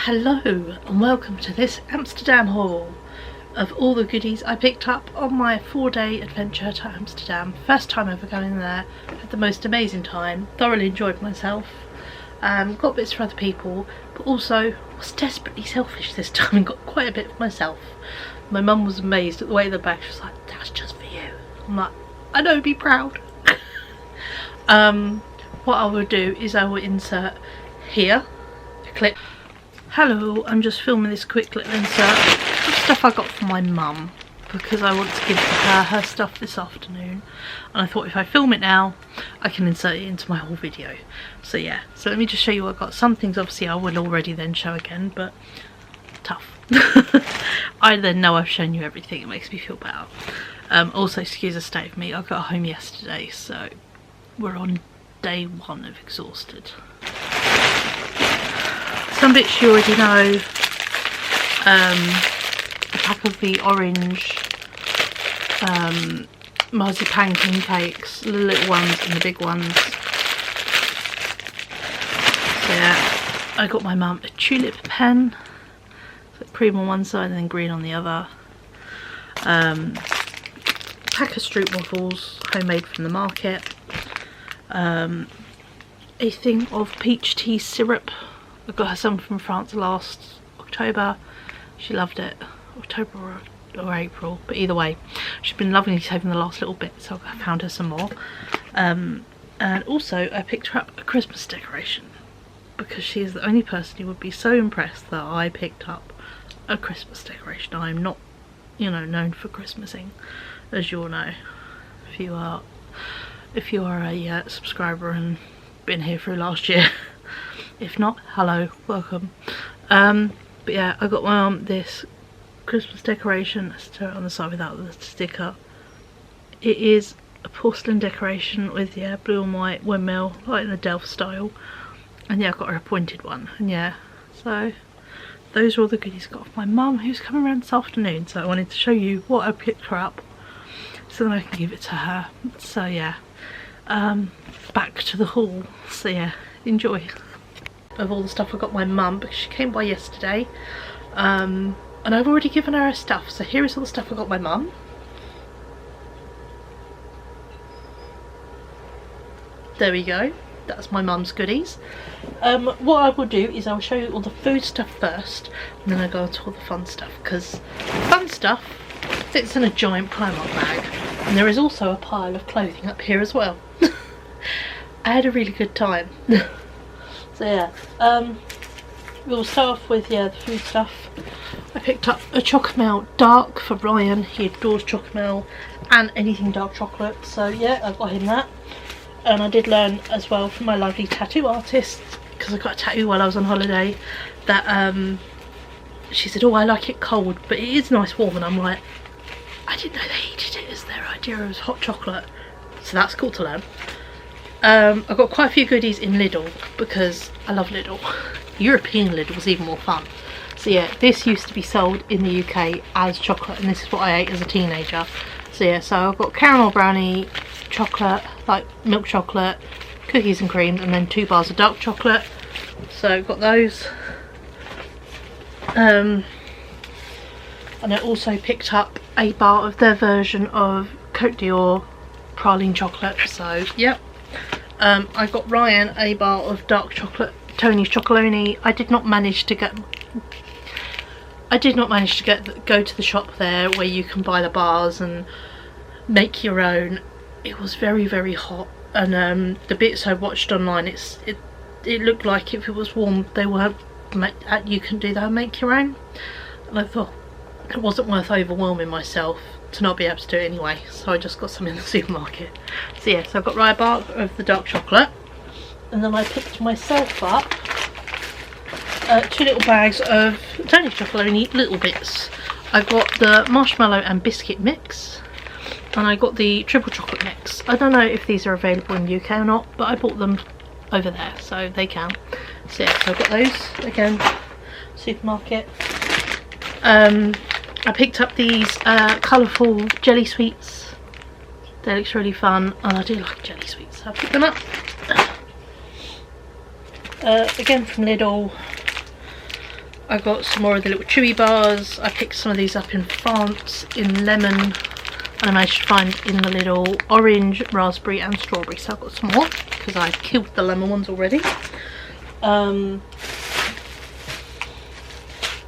Hello and welcome to this Amsterdam haul of all the goodies I picked up on my 4-day adventure to Amsterdam. First time ever going there, had the most amazing time, thoroughly enjoyed myself, got bits for other people, but also was desperately selfish this time and got quite a bit for myself. My mum was amazed at the way the bag, she was like, "That's just for you." I'm like, I know, be proud. What I will do is I will insert here a clip. Hello, I'm just filming this quick little insert of stuff I got from my mum because I want to give her stuff this afternoon, and I thought if I film it now I can insert it into my whole video. So yeah, so let me just show you what I got. Some things obviously I will already then show again, but tough. I then know I've shown you everything, it makes me feel better. Also, excuse the state of me, I got home yesterday, so we're on day 1 of exhausted. Some bits you already know, a couple of the orange marzipan king cakes, the little ones and the big ones. So yeah, I got my mum a tulip pen, so cream on one side and then green on the other. Pack of Stroop waffles, homemade from the market. A thing of peach tea syrup. I got her some from France last October. She loved it. October or April, but either way, she's been lovingly saving the last little bit, so I found her some more. And also I picked her up a Christmas decoration because she is the only person who would be so impressed that I picked up a Christmas decoration. I'm not, you know, known for Christmasing, as you all know, if you are a subscriber and been here through last year. If not, hello, welcome. But yeah, I got my mum this Christmas decoration. Let's turn it on the side without the sticker. It is a porcelain decoration with, yeah, blue and white windmill, like in the Delft style. And yeah, I got her a pointed one. And yeah, so those are all the goodies I got off my mum, who's coming around this afternoon. So I wanted to show you what I picked her up, so then I can give it to her. So yeah, back to the haul. So yeah, enjoy. Of all the stuff I got my mum, because she came by yesterday, and I've already given her stuff, so here is all the stuff I got my mum. There we go, that's my mum's goodies. What I will do is I'll show you all the food stuff first, and then I'll go on to all the fun stuff, because fun stuff fits in a giant Primark bag, and there is also a pile of clothing up here as well. I had a really good time. So yeah, we'll start off with, yeah, the food stuff. I picked up a Chocomel Dark for Ryan. He adores Chocomel and anything dark chocolate, so yeah, I got him that. And I did learn as well from my lovely tattoo artist, because I got a tattoo while I was on holiday, that she said, "Oh, I like it cold, but it is nice warm," and I'm like, I didn't know they heated it as their idea of hot chocolate, so that's cool to learn. I've got quite a few goodies in Lidl because I love Lidl. European Lidl was even more fun. So yeah, this used to be sold in the UK as chocolate, and this is what I ate as a teenager. So yeah, so I've got caramel brownie, chocolate, like milk chocolate, cookies and creams, and then 2 bars of dark chocolate. So I've got those. And I also picked up a bar of their version of Côte d'Or praline chocolate. So yep. I got Ryan a bar of dark chocolate, Tony's Chocolonely. I did not manage to go to the shop there where you can buy the bars and make your own. It was very, very hot, and the bits I watched online, it looked like if it was warm they were, you can do that and make your own, and I thought it wasn't worth overwhelming myself to not be able to do it anyway, so I just got some in the supermarket. So yeah, so I've got Ryan a bar of the dark chocolate, and then I picked myself up 2 little bags of Tony's Chocolonely little bits. I got the marshmallow and biscuit mix, and I got the triple chocolate mix. I don't know if these are available in the UK or not, but I bought them over there, so they can. So yeah, so I got those, again, supermarket. I picked up these colourful jelly sweets. They look really fun, and I do like jelly sweets, so I picked them up. Again from Lidl. I got some more of the little chewy bars. I picked some of these up in France in lemon, and I managed to find in the little orange, raspberry and strawberry. So I've got some more because I killed the lemon ones already.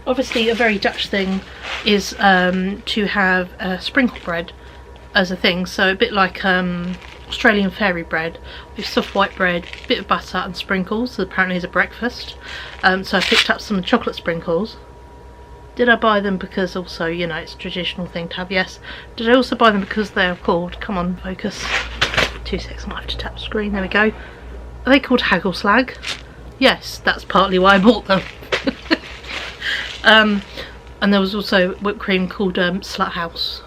Obviously a very Dutch thing is to have sprinkle bread as a thing, so a bit like Australian fairy bread with soft white bread, bit of butter and sprinkles. Apparently is a breakfast. So I picked up some chocolate sprinkles. Did I buy them because also, you know, it's a traditional thing to have? Yes. Did I also buy them because they're called, come on focus, 2 seconds, I might have to tap the screen, there we go. Are they called haggle slag? Yes, that's partly why I bought them. And there was also whipped cream called Slut House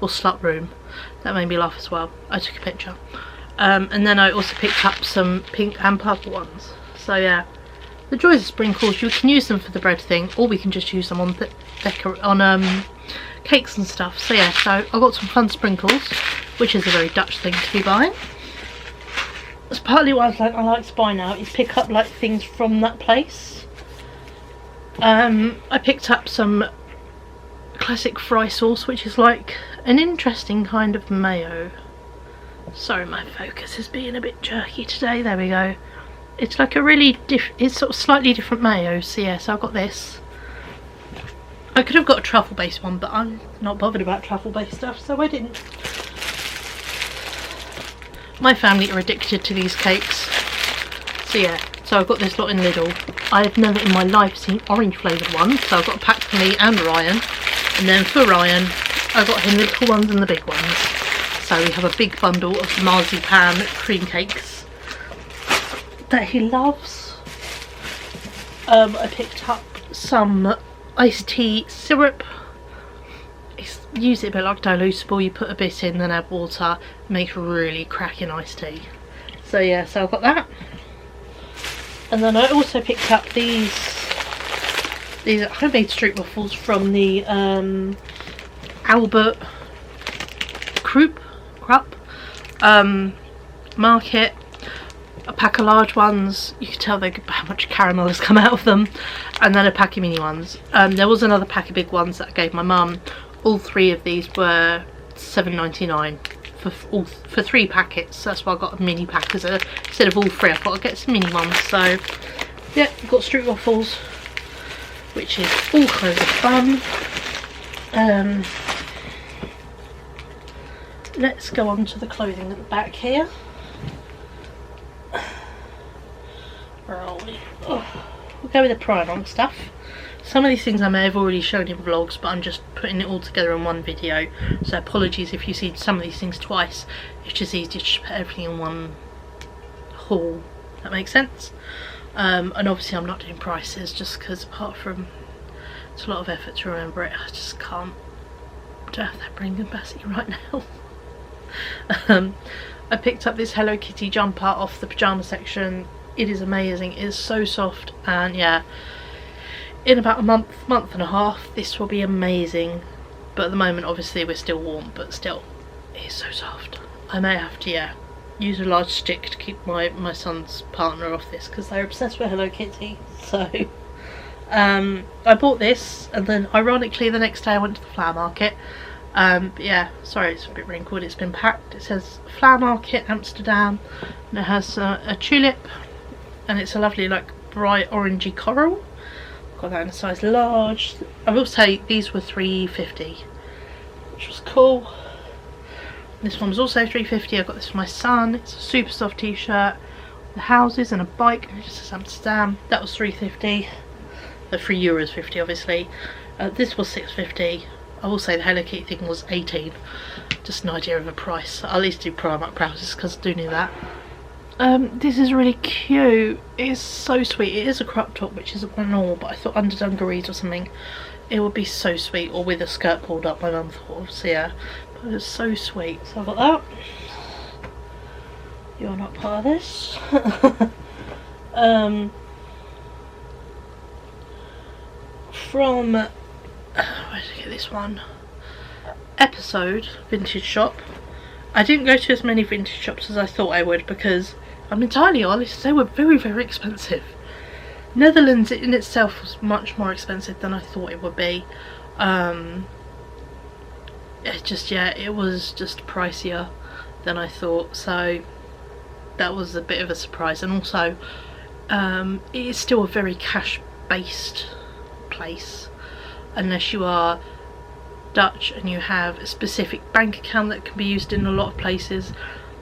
or Slut Room. That made me laugh as well. I took a picture. And then I also picked up some pink and purple ones. So yeah, the joys of sprinkles. You can use them for the bread thing, or we can just use them on cakes and stuff. So yeah, so I got some fun sprinkles, which is a very Dutch thing to be buying. That's partly what I like to buy now, is pick up like things from that place. I picked up some classic fry sauce, which is like an interesting kind of mayo. Sorry, my focus is being a bit jerky today. There we go. It's like a really it's sort of slightly different mayo. So yeah, so I got this. I could have got a truffle based one, but I'm not bothered about truffle based stuff, so I didn't. My family are addicted to these cakes. So yeah, so I've got this lot in Lidl. I've never in my life seen orange flavoured ones, so I've got a pack for me and Ryan. And then for Ryan, I got him the little ones and the big ones. So we have a big bundle of marzipan cream cakes that he loves. I picked up some iced tea syrup. Use it a bit like dilutable. You put a bit in, then add water. Makes really cracking iced tea. So yeah, so I've got that. And then I also picked up these homemade street waffles from the Albert Krupp market. A pack of large ones. You can tell how much caramel has come out of them. And then a pack of mini ones. There was another pack of big ones that I gave my mum. All 3 of these were $7.99 for 3 packets. So that's why I got a mini pack instead of all 3. I thought I'd get some mini ones. So yeah, I've got street waffles, which is all kinds of fun. Let's go on to the clothing at the back here. Where are we? Oh, we'll go with the Primark stuff. Some of these things I may have already shown in vlogs, but I'm just putting it all together in one video. So apologies if you see some of these things twice. It's just easier to put everything in one haul. That makes sense. And obviously I'm not doing prices just because apart from it's a lot of effort to remember it, I just can't. I don't have that brain capacity right now. I picked up this Hello Kitty jumper off the pyjama section. It is amazing. It is so soft, and yeah, in about a month and a half this will be amazing. But at the moment obviously we're still warm, but still it is so soft. I may have to use a large stick to keep my son's partner off this because they're obsessed with Hello Kitty. So I bought this, and then ironically the next day I went to the flower market. But yeah, sorry it's a bit wrinkled, it's been packed. It says Flower Market Amsterdam, and it has a tulip, and it's a lovely like bright orangey coral. Got that in a size large. I will say these were $3.50, which was cool. This one was also $3.50. I got this for my son. It's a super soft t-shirt, the houses and a bike, and it just says Amsterdam. That was $3.50. €3.50 obviously. This was $6.50. I will say the Hello Kitty thing was $18. Just an idea of a price. I'll at least do Primark prices because I do know that. This is really cute. It's so sweet. It is a crop top, which isn't quite normal, but I thought under dungarees or something it would be so sweet, or with a skirt pulled up, my mum thought. So yeah, but it's so sweet. So I've got that. You're not part of this. From where did I get this one? Episode Vintage Shop. I didn't go to as many vintage shops as I thought I would because I'm entirely honest, they were very, very expensive. Netherlands in itself was much more expensive than I thought it would be. It was just pricier than I thought, so that was a bit of a surprise. And also it is still a very cash based place, unless you are Dutch and you have a specific bank account that can be used in a lot of places.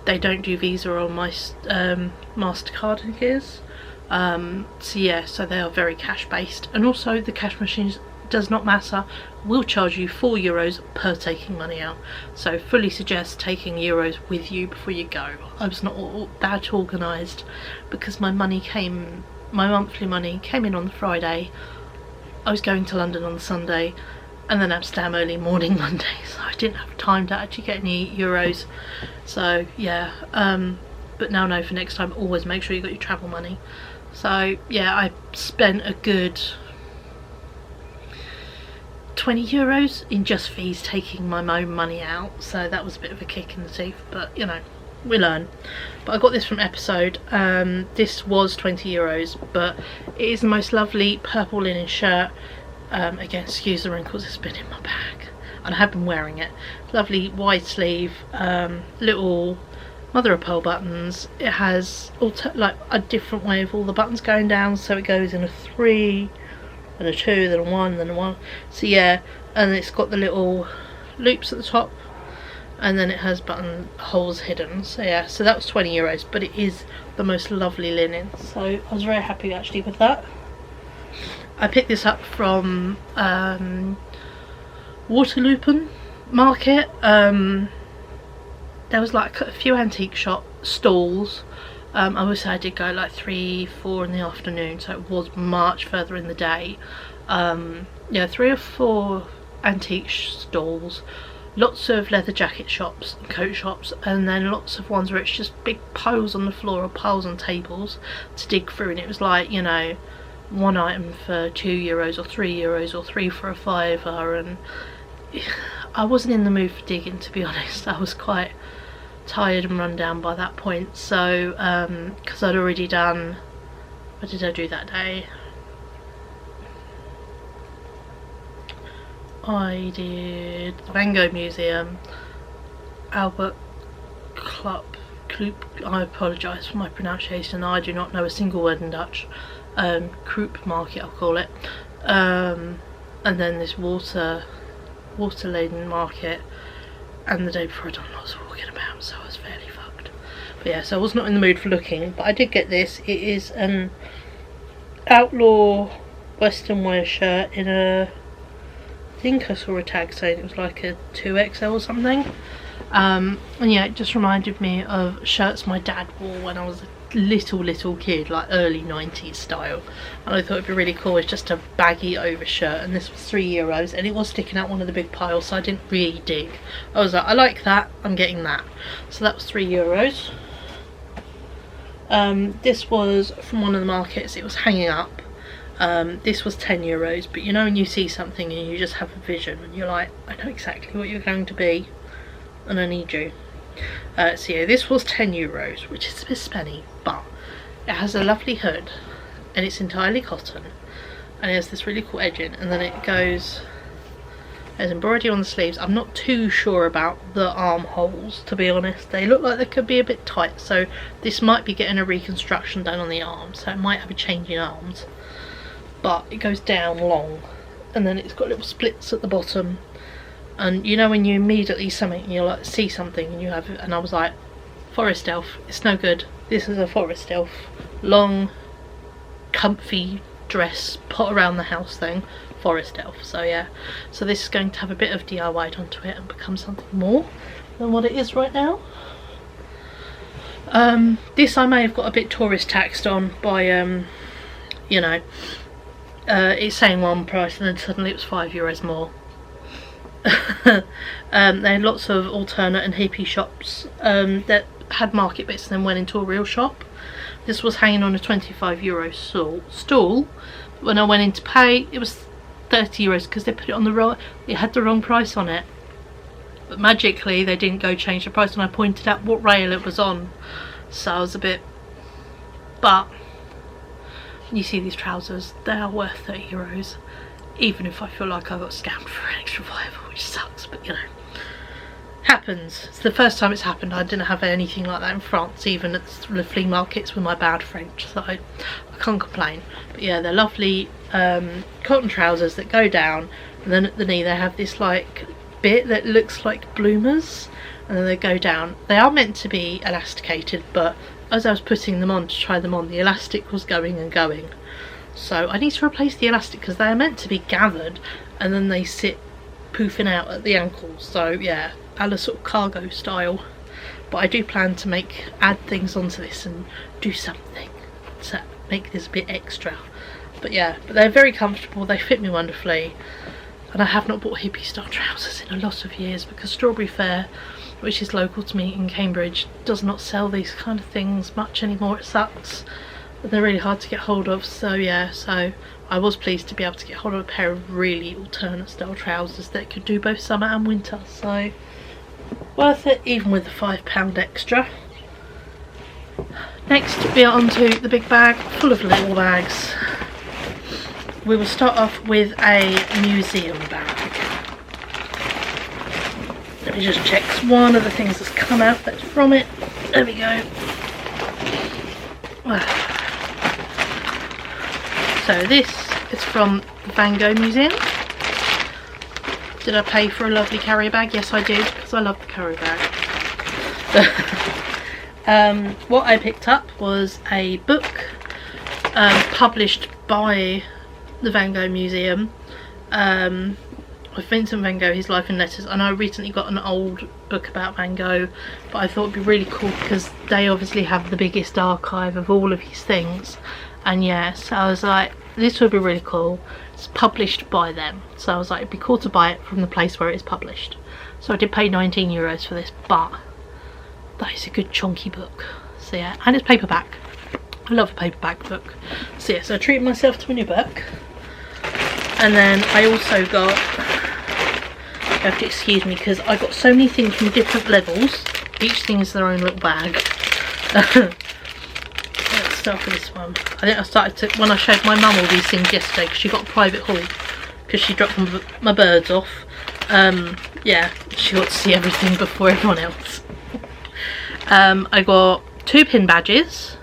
They don't do Visa or my MasterCard, I think it is. So yeah, so they are very cash based, and also the cash machines, does not matter, will charge you €4 per taking money out. So fully suggest taking euros with you before you go. I was not that organised because my monthly money came in on the Friday. I was going to London on the Sunday and then Amsterdam early morning Monday, so I didn't have time to actually get any euros. So yeah, but now I know for next time, always make sure you got your travel money. So yeah, I spent a good €20 in just fees taking my own money out, so that was a bit of a kick in the teeth, but you know, we learn. But I got this from Episode. This was €20, but it is the most lovely purple linen shirt. Again, excuse the wrinkles, it's been in my bag and I have been wearing it. Lovely wide sleeve, little mother of pearl buttons. It has like a different way of all the buttons going down, so it goes in a 3 and a 2, then a 1, then a 1. So yeah, and it's got the little loops at the top, and then it has button holes hidden. So yeah, so that was €20, but it is the most lovely linen, so I was very happy actually with that. I picked this up from Waterloopen Market. There was like a few antique stalls. I would say I did go like 3-4 in the afternoon, so it was much further in the day. Yeah, 3 or 4 antique stalls, lots of leather jacket shops and coat shops, and then lots of ones where it's just big piles on the floor or piles on tables to dig through, and it was like, you know, one item for €2 or €3 or 3 for a £5, and I wasn't in the mood for digging, to be honest. I was quite tired and run down by that point, so because I'd already done, what did I do that day? I did the Vango Museum, Albert Club, I apologise for my pronunciation, I do not know a single word in Dutch. Kroop Market, I'll call it, and then this water laden market, and the day before I'd done lots of walking about, so I was fairly fucked. But yeah, so I was not in the mood for looking, but I did get this. It is an outlaw western wear shirt in a, I think I saw a tag saying it was like a 2XL or something, and yeah, it just reminded me of shirts my dad wore when I was a little kid, like early 90s style, and I thought it'd be really cool. It's just a baggy over shirt, and this was €3, and it was sticking out one of the big piles, so I didn't really dig. I was like, I like that, I'm getting that. So that was €3. This was from one of the markets, it was hanging up. This was €10, but you know when you see something and you just have a vision and you're like, I know exactly what you're going to be and I need you. So yeah, this was €10, which is a bit spenny, but it has a lovely hood and it's entirely cotton, and it has this really cool edging, and then it goes, there's embroidery on the sleeves. I'm not too sure about the arm holes, to be honest. They look like they could be a bit tight, so this might be getting a reconstruction done on the arms, so it might have a change in arms, but it goes down long, and then it's got little splits at the bottom. And you know when you immediately you like see something and you have, and I was like, forest elf, it's no good. This is a forest elf, long, comfy dress, put around the house thing, forest elf. So yeah, so this is going to have a bit of DIY done to it and become something more than what it is right now. This I may have got a bit tourist taxed on by, you know, it's saying one price and then suddenly it was €5 more. They had lots of alternate and hippie shops that had market bits and then went into a real shop. This was hanging on a €25 stall. When I went in to pay, it was €30 because they put it on the wrong, it had the wrong price on it. But magically they didn't go change the price when I pointed out what rail it was on. So I was a bit, but you see these trousers, they are worth 30 euros, even if I feel like I got scammed for an extra 5, which sucks, but you know, happens. It's the first time it's happened. I didn't have anything like that in France, even at the flea markets with my bad French, so I can't complain. But yeah, they're lovely cotton trousers that go down, and then at the knee they have this like bit that looks like bloomers, and then they go down. They are meant to be elasticated, but as I was putting them on to try them on, the elastic was going and going, so I need to replace the elastic because they are meant to be gathered and then they sit poofing out at the ankles. So yeah, a la sort of cargo style, but I do plan to add things onto this and do something to make this a bit extra. But yeah, but they're very comfortable, they fit me wonderfully, and I have not bought hippie style trousers in a lot of years because Strawberry Fair, which is local to me in Cambridge, does not sell these kind of things much anymore. It sucks. They're really hard to get hold of, so yeah, so I was pleased to be able to get hold of a pair of really alternate style trousers that could do both summer and winter, so worth it even with the £5 extra. Next we are on to the big bag full of little bags. We will start off with a museum bag. Let me just check one of the things that's come out that's from it. There we go. So this is from the Vango Museum. Did I pay for a lovely carrier bag? Yes I did, because I love the carrier bag. What I picked up was a book published by the Vango Museum. With Vincent van Gogh, his life and letters, and I recently got an old book about Van Gogh, but I thought it'd be really cool because they obviously have the biggest archive of all of his things, and yeah, so I was like, this would be really cool. It's published by them, so I was like, it'd be cool to buy it from the place where it's published. So I did pay 19 euros for this, but that is a good chunky book. So yeah, and it's paperback. I love a paperback book. So yeah, so I treated myself to a new book. And then I also got, you have to excuse me because I got so many things from different levels. Each thing is their own little bag. Let's start with this one. I think I started to, when I showed my mum all these things yesterday, because she got a private haul because she dropped my birds off. Yeah, she got to see everything before everyone else. I got 2 pin badges,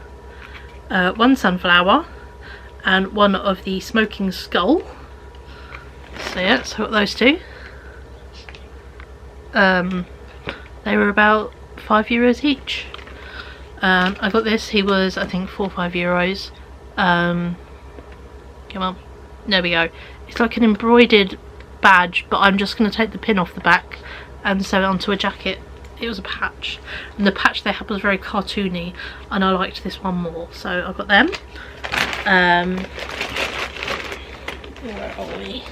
1 sunflower, and 1 of the smoking skull. So yeah, so I got those 2. They were about €5 each. I got this, he was I think 4 or 5 euros. Come on, there we go. It's like an embroidered badge, but I'm just going to take the pin off the back and sew it onto a jacket. It was a patch, and the patch they had was very cartoony, and I liked this one more, so I got them. Where are we?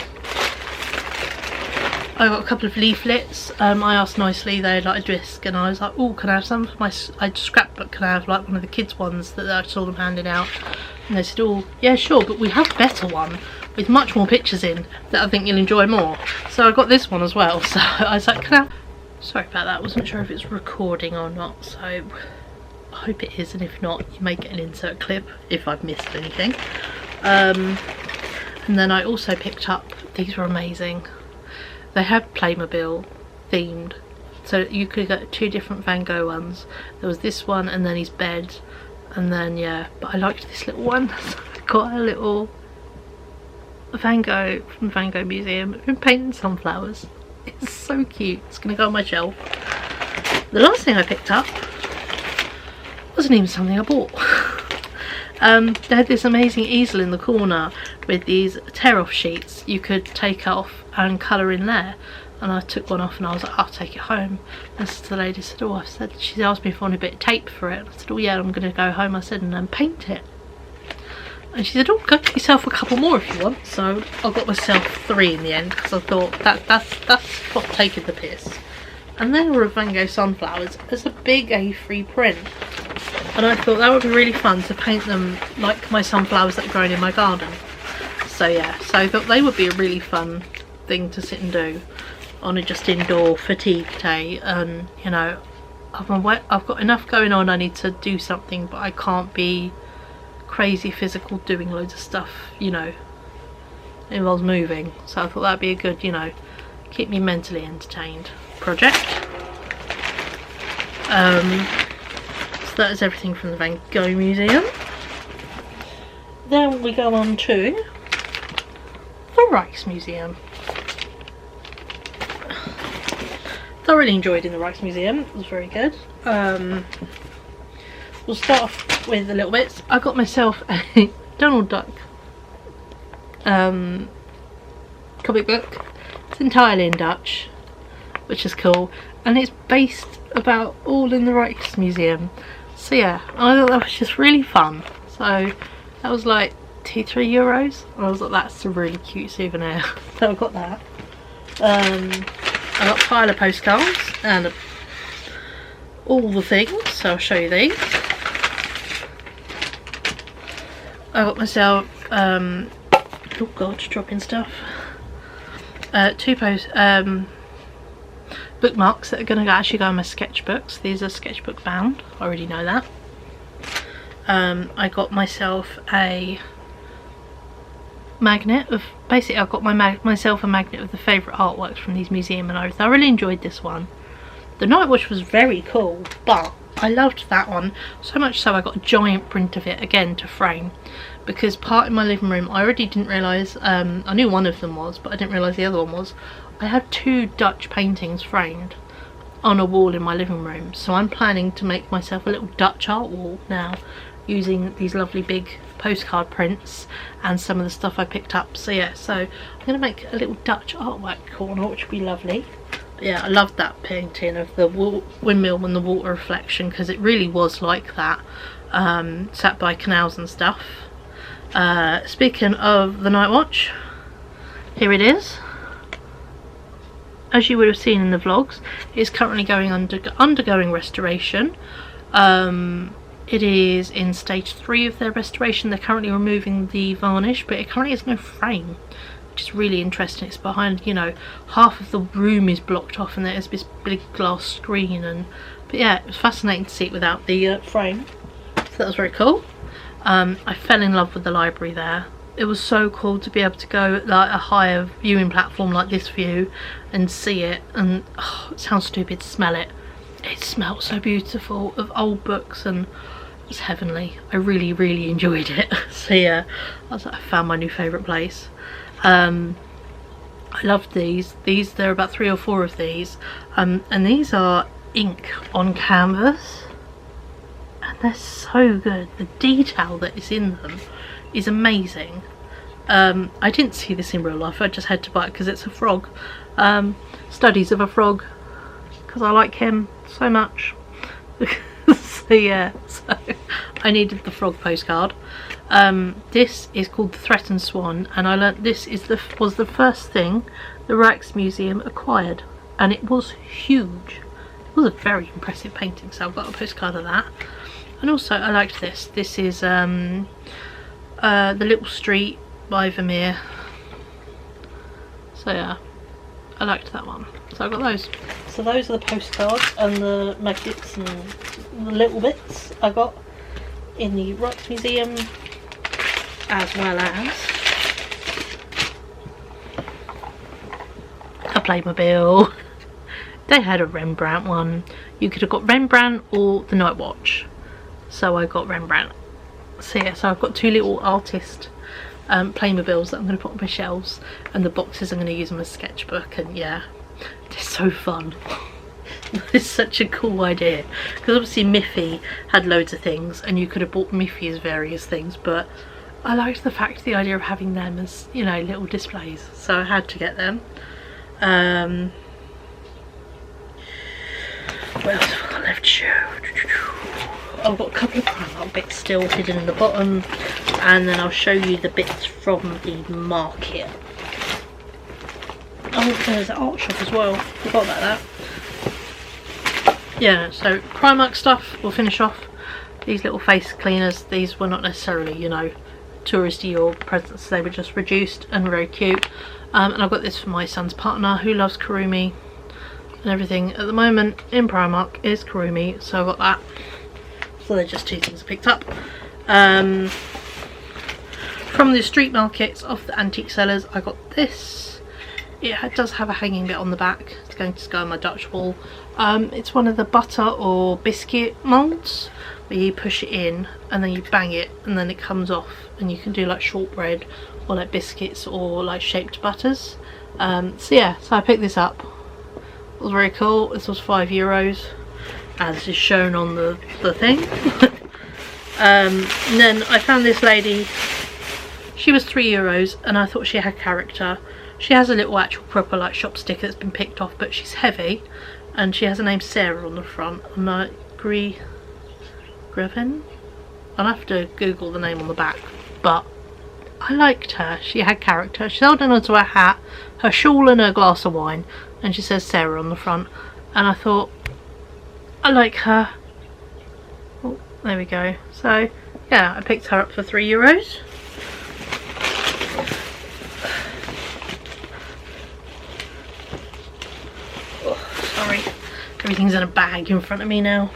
I got a couple of leaflets. I asked nicely, they had like a disc, and I was like, oh, can I have some for my scrapbook? Can I have like one of the kids ones that I saw them handing out? And they said, oh yeah, sure, but we have a better one with much more pictures in that I think you'll enjoy more. So I got this one as well. So I was like, can I? Sorry about that, I wasn't sure if it's recording or not, so I hope it is, and if not, you may get an insert clip if I've missed anything. And then I also picked up, these were amazing. They had Playmobil themed, so you could get 2 different Van Gogh ones. There was this one and then his bed, and then yeah, but I liked this little one, so I got a little Van Gogh from the Van Gogh Museum. I've been painting sunflowers. It's so cute. It's gonna go on my shelf. The last thing I picked up wasn't even something I bought. They had this amazing easel in the corner with these tear-off sheets you could take off and colour in there, and I took one off and I was like, I'll take it home. And so the lady said, oh, she asked me if I wanted a bit of tape for it, and I said, oh yeah, I'm going to go home, I said, and then paint it. And she said, oh, go get yourself a couple more if you want. So I got myself 3 in the end, because I thought that's what taking the piss. And they were Van Gogh sunflowers. There's a big A3 print, and I thought that would be really fun to paint them like my sunflowers that are growing in my garden. So yeah, so I thought they would be a really fun thing to sit and do on a just indoor fatigue day. And you know, I've got enough going on, I need to do something, but I can't be crazy physical doing loads of stuff, you know, involves moving, so I thought that'd be a good, you know, keep me mentally entertained project. So that is everything from the Van Gogh Museum. Then we go on to the Rijksmuseum. Thoroughly enjoyed in the Rijksmuseum, it was very good. We'll start off with the little bits. I got myself a Donald Duck comic book. It's entirely in Dutch, which is cool, and it's based about all in the Rijksmuseum. So yeah, I thought that was just really fun. So that was like €2-3, and I was like, that's a really cute souvenir. So I got that. I got a pile of postcards and all the things, so I'll show you these. I got myself oh god, dropping stuff. Two bookmarks that are going to actually go in my sketchbooks. These are sketchbook bound, I already know that. I got myself a magnet of, basically I've got myself a magnet of the favourite artworks from these museum, and I thoroughly enjoyed this one. The Night Watch was very cool, but I loved that one so much so I got a giant print of it again to frame, because part in my living room I already didn't realise, I knew one of them was, but I didn't realise the other one was. I have 2 Dutch paintings framed on a wall in my living room, so I'm planning to make myself a little Dutch art wall now, using these lovely big postcard prints and some of the stuff I picked up. So yeah, so I'm going to make a little Dutch artwork corner, which would be lovely. But yeah, I loved that painting of the windmill and the water reflection, because it really was like that, sat by canals and stuff. Speaking of the Night Watch, here it is. As you would have seen in the vlogs, it's currently undergoing restoration. It is in stage 3 of their restoration. They're currently removing the varnish, but it currently has no frame, which is really interesting. It's behind, you know, half of the room is blocked off and there's this big glass screen, and but yeah, it was fascinating to see it without the frame, so that was very cool. I fell in love with the library there. It was so cool to be able to go at like a higher viewing platform like this view and see it, and oh, it sounds stupid to smell it. It smelled so beautiful of old books, and it was heavenly. I really, really enjoyed it. So yeah, I found my new favourite place. I loved these. There are about 3 or 4 of these, and these are ink on canvas, and they're so good. The detail that is in them is amazing. I didn't see this in real life, I just had to buy it because it's a frog. Studies of a frog, because I like him so much. So yeah, so I needed the frog postcard. This is called the Threatened Swan, and I learnt this was the first thing the Rijksmuseum acquired, and it was huge. It was a very impressive painting, so I've got a postcard of that. And also I liked this. This is The Little Street by Vermeer. So yeah, I liked that one. So I got those. So those are the postcards and the magnets and the little bits I got in the Rijksmuseum, as well as a Playmobil. They had a Rembrandt one. You could have got Rembrandt or the Night Watch. So I got Rembrandt. So yeah, so I've got 2 little artist Playmobils that I'm going to put on my shelves, and the boxes I'm going to use them as sketchbook, and yeah, it's so fun. It's such a cool idea, because obviously Miffy had loads of things and you could have bought Miffy as various things, but I liked the idea of having them as, you know, little displays, so I had to get them. What else have I got left to show? I've got a couple of Primark bits still hidden in the bottom, and then I'll show you the bits from the market. Oh, there's an art shop as well, forgot about that. Yeah, so Primark stuff, we'll finish off. These little face cleaners, these were not necessarily, you know, touristy or presents, they were just reduced and very cute. And I've got this for my son's partner who loves Kurumi and everything. At the moment in Primark is Kurumi, so I've got that. So they're just 2 things I picked up. from the street markets off the antique sellers, I got this. It does have a hanging bit on the back. It's going to go on my Dutch wall. It's one of the butter or biscuit moulds where you push it in and then you bang it and then it comes off, and you can do like shortbread or like biscuits or like shaped butters. So yeah, so I picked this up. It was very cool. This was €5, as is shown on the thing. And then I found this lady. She was €3 and I thought she had character. She has a little actual proper like shop sticker that's been picked off, but she's heavy and she has the name Sarah on the front. I'm like, Greven? I'll have to Google the name on the back, but I liked her. She had character. She's holding onto her hat, her shawl and her glass of wine, and she says Sarah on the front, and I thought, I like her. Oh, there we go. So yeah, I picked her up for €3. Oh, sorry, everything's in a bag in front of me now.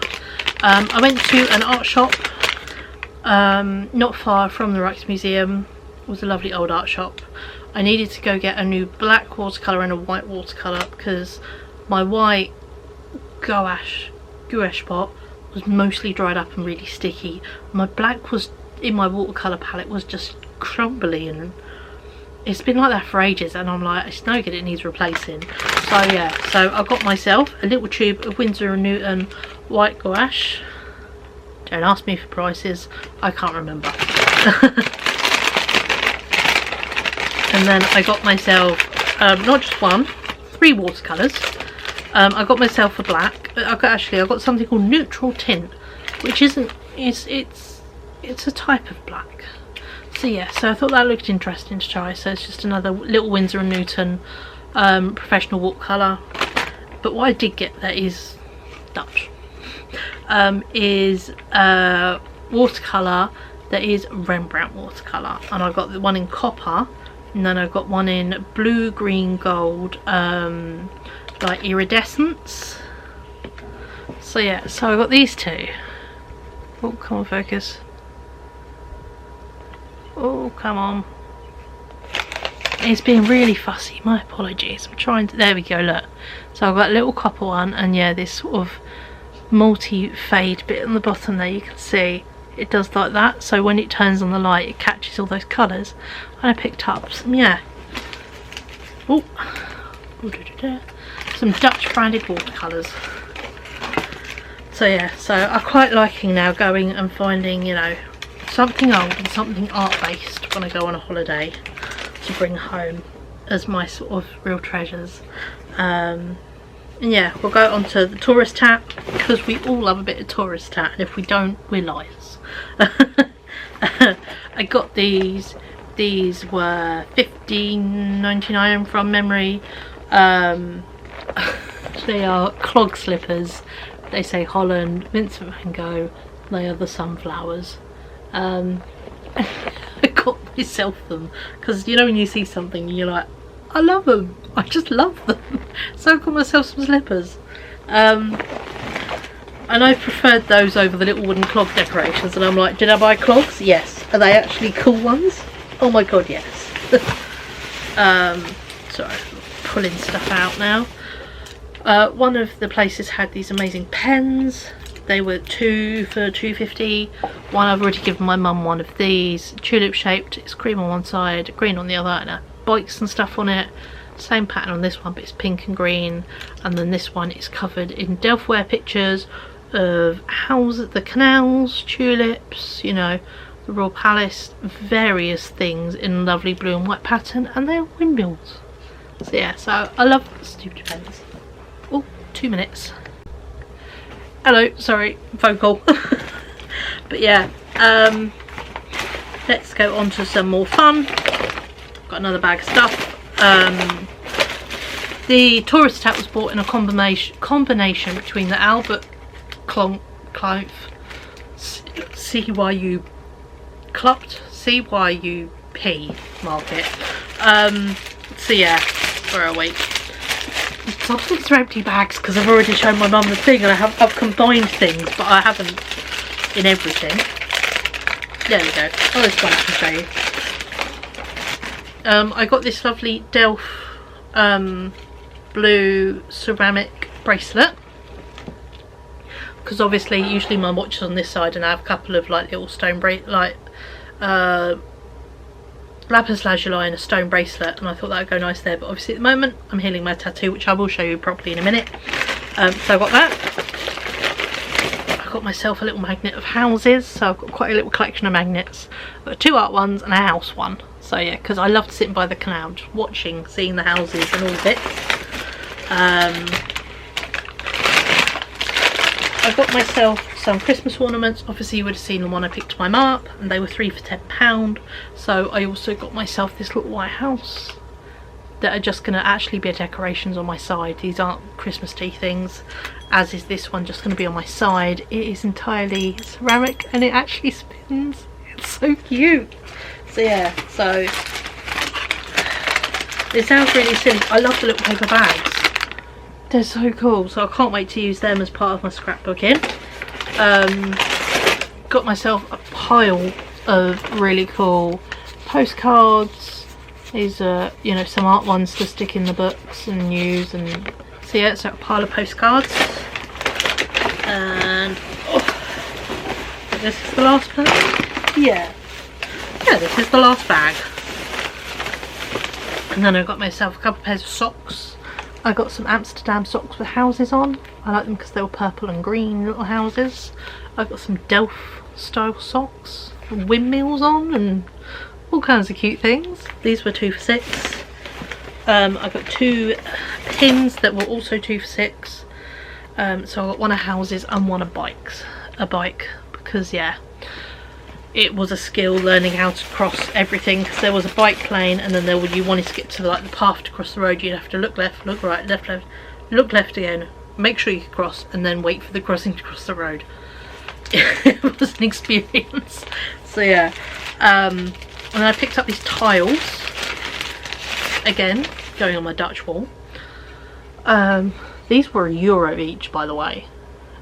I went to an art shop not far from the Rijksmuseum. It was a lovely old art shop. I needed to go get a new black watercolour and a white watercolour because my white gouache pot was mostly dried up and really sticky. My black was in my watercolour palette was just crumbly, and it's been like that for ages, and I'm like, it's no good, it needs replacing. So yeah, so I got myself a little tube of Winsor & Newton white gouache. Don't ask me for prices, I can't remember. And then I got myself not just one, 3 watercolours. I got myself a black. I got something called neutral tint, which isn't, it's a type of black. So yeah, so I thought that looked interesting to try. So it's just another little Winsor & Newton professional watercolour. But what I did get that is Dutch. Is watercolour that is Rembrandt watercolour, and I got the one in copper, and then I got one in blue, green, gold, like iridescence. So yeah, so I got these two. Oh, come on, focus. Oh, come on. It's being really fussy, my apologies. I'm trying to, there we go, look. So I've got a little copper one, and yeah, this sort of multi-fade bit on the bottom there, you can see it does like that, so when it turns on the light it catches all those colours. And I picked up some, yeah, some Dutch branded watercolours. So yeah, so I'm quite liking now going and finding, you know, something old and something art based when I go on a holiday to bring home as my sort of real treasures. And yeah, we'll go on to the tourist hat, because we all love a bit of tourist hat, and if we don't, we're liars. I got these were $15.99 from memory. They are clog slippers. They say Holland, Vincent van Gogh. They are the sunflowers. I got myself them because, you know, when you see something you're like, I love them, I just love them. So I got myself some slippers, and I preferred those over the little wooden clog decorations, and I'm like, did I buy clogs? Yes. Are they actually cool ones? Oh my god, yes. Sorry, pulling stuff out now. One of the places had these amazing pens. They were 2 for $2.50. One, I've already given my mum one of these, tulip shaped. It's cream on one side, green on the other, and bikes and stuff on it. Same pattern on this one, but it's pink and green. And then this one is covered in Delftware pictures of houses, the canals, tulips, you know, the Royal Palace, various things in lovely blue and white pattern, and they're windmills. So yeah, so I love stupid pens. Oh, 2 minutes. Hello, sorry, phone call. But yeah, let's go on to some more fun. Got another bag of stuff. The tourist hat was bought in a combination between the Albert Clive CYUP market. So yeah, for a week. So I've these are empty bags because I've already shown my mum the thing, and I've combined things, but I haven't in everything. There we go. Oh, this one I can show you. I got this lovely Delft blue ceramic bracelet, because obviously usually my watch is on this side and I have a couple of like little stone lapis lazuli and a stone bracelet, and I thought that would go nice there, but obviously at the moment I'm healing my tattoo, which I will show you properly in a minute. So I got that. I got myself a little magnet of houses, so I've got quite a little collection of magnets. I've got 2 art ones and a house one, so yeah, because I love sitting by the canal just watching, seeing the houses and all the bits. I got myself some Christmas ornaments. Obviously you would have seen the one I picked my mum up, and they were 3 for £10. So I also got myself this little white house that are just going to actually be decorations on my side. These aren't Christmas tea things, as is this one, just going to be on my side. It is entirely ceramic and it actually spins. It's so cute. So yeah, so it sounds really silly. I love the little paper bags. They're so cool, so I can't wait to use them as part of my scrapbooking. Got myself a pile of really cool postcards. These are, you know, some art ones to stick in the books and use, and so yeah, it's a pile of postcards. And this is the last bag. Yeah, this is the last bag. And then I got myself a couple of pairs of socks. I got some Amsterdam socks with houses on. I like them because they were purple and green little houses. I got some Delft style socks with windmills on and all kinds of cute things. These were 2 for £6. I got 2 pins that were also 2 for £6. So I got one of houses and one of bikes. A bike, because yeah, it was a skill learning how to cross everything, because there was a bike lane, and then you wanted to get to like the path to cross the road, you'd have to look left, look right, left, look left again, make sure you could cross, and then wait for the crossing to cross the road. It was an experience. So yeah, and then I picked up these tiles again, going on my Dutch wall. These were €1 each, by the way.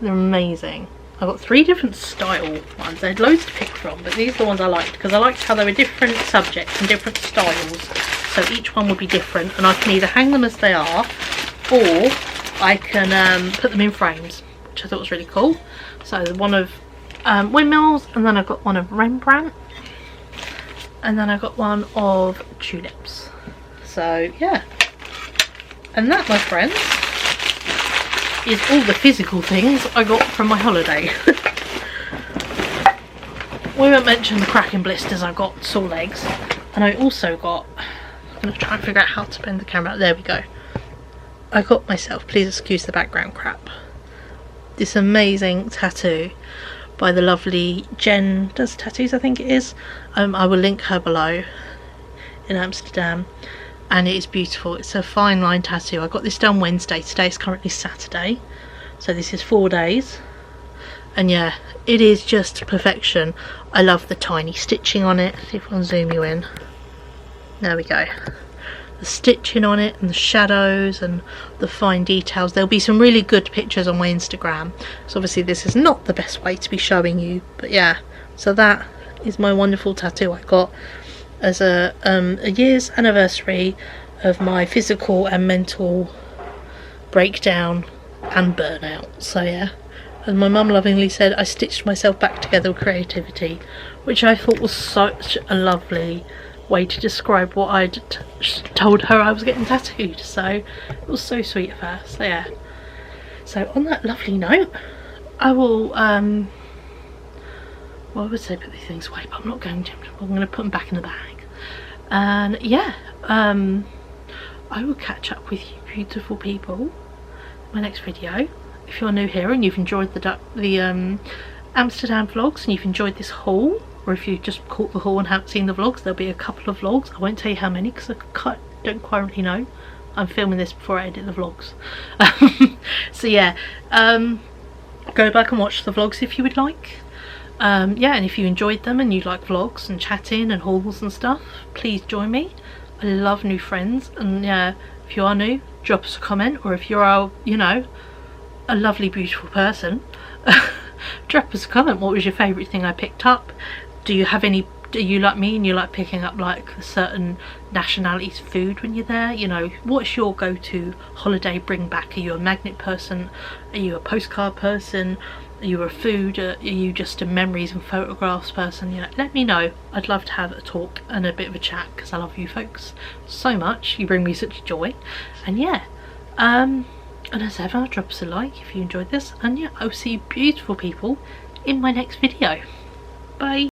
They're amazing. I got 3 different style ones. I had loads to pick from, but these are the ones I liked, because I liked how they were different subjects and different styles, so each one would be different, and I can either hang them as they are, or I can put them in frames, which I thought was really cool. So one of windmills, and then I got one of Rembrandt, and then I got one of tulips. So yeah, and that, my friends, is all the physical things I got from my holiday. We won't mention the cracking blisters I got, sore legs, and I also got, I'm going to try and figure out how to bend the camera, there we go. I got myself, please excuse the background crap, this amazing tattoo by the lovely Jen Does Tattoos, I think it is. I will link her below, in Amsterdam. And it is beautiful. It's a fine line tattoo. I got this done Wednesday. Today is currently Saturday, so this is 4 days. And yeah, it is just perfection. I love the tiny stitching on it. See if I can zoom you in. There we go. The stitching on it and the shadows and the fine details. There'll be some really good pictures on my Instagram, so obviously this is not the best way to be showing you, but yeah. So that is my wonderful tattoo I got as a year's anniversary of my physical and mental breakdown and burnout. So yeah, and my mum lovingly said I stitched myself back together with creativity, which I thought was such a lovely way to describe what I'd told her I was getting tattooed. So it was so sweet of her. So yeah, so on that lovely note, I will well, I would say put these things away, but I'm not going to. I'm going to put them back in the bag. And yeah, I will catch up with you beautiful people in my next video. If you're new here and you've enjoyed the Amsterdam vlogs and you've enjoyed this haul, or if you just caught the haul and haven't seen the vlogs, there'll be a couple of vlogs. I won't tell you how many because I don't quite really know. I'm filming this before I edit the vlogs. So yeah, go back and watch the vlogs if you would like. Yeah, and if you enjoyed them and you like vlogs and chatting and hauls and stuff, please join me. I love new friends, and yeah, if you are new, drop us a comment, or if you're you know, a lovely beautiful person, drop us a comment. What was your favourite thing I picked up? Do you have any are you like me and you like picking up like a certain nationality's food when you're there? You know, what's your go-to holiday bring back? Are you a magnet person? Are you a postcard person? Are you a food? Are you just a memories and photographs person? You know, let me know. I'd love to have a talk and a bit of a chat because I love you folks so much. You bring me such joy. And yeah, and as ever, drop us a like if you enjoyed this. And yeah, I'll see you beautiful people in my next video. Bye.